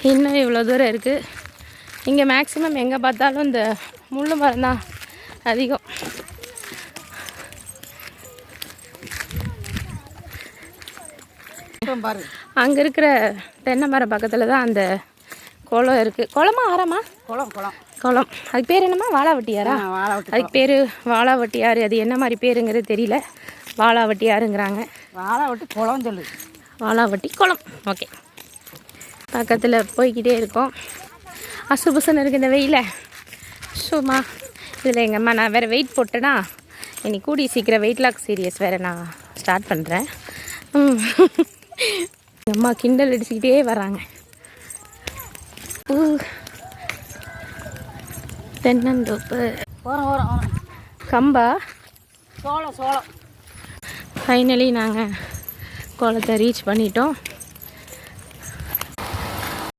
இன்னும் இவ்வளோ தூரம் இருக்குது. இங்கே மேக்ஸிமம் எங்கே பார்த்தாலும் இந்த முள்ளு மரம் தான் அதிகம். அங்கே இருக்கிற தென்னை மரம் பக்கத்தில் தான் அந்த குளம் இருக்குது. குளமா ஆறாமா? குளம் குளம் குளம். அதுக்கு பேர் என்னம்மா? வாளாவட்டியாரா? அதுக்கு பேர் வாளாவட்டியார். அது என்ன மாதிரி பேருங்கிறது தெரியல. வாளாவட்டியாருங்கிறாங்க. வாளாவட்டி குளம் சொல்லு. வாளாவட்டி குளம். ஓகே. பக்கத்தில் போய்கிட்டே இருக்கோம். அசுபுசுன்னு இருக்குது இந்த வெயில. சும்மா இதில் எங்கள் அம்மா நான் வேறு வெயிட் போட்டேன்னா இன்னைக்கு கூடி சீக்கிரம் வெயிட் லாஸ் சீரியஸ் வேறு நான் ஸ்டார்ட் பண்ணுறேன். எங்கள் அம்மா கிண்டல் அடிச்சுக்கிட்டே வராங்க. தென்னந்தோப்பு கம்பா சோளம். ஃபைனலி நாங்கள் குளத்தை ரீச் பண்ணிட்டோம்.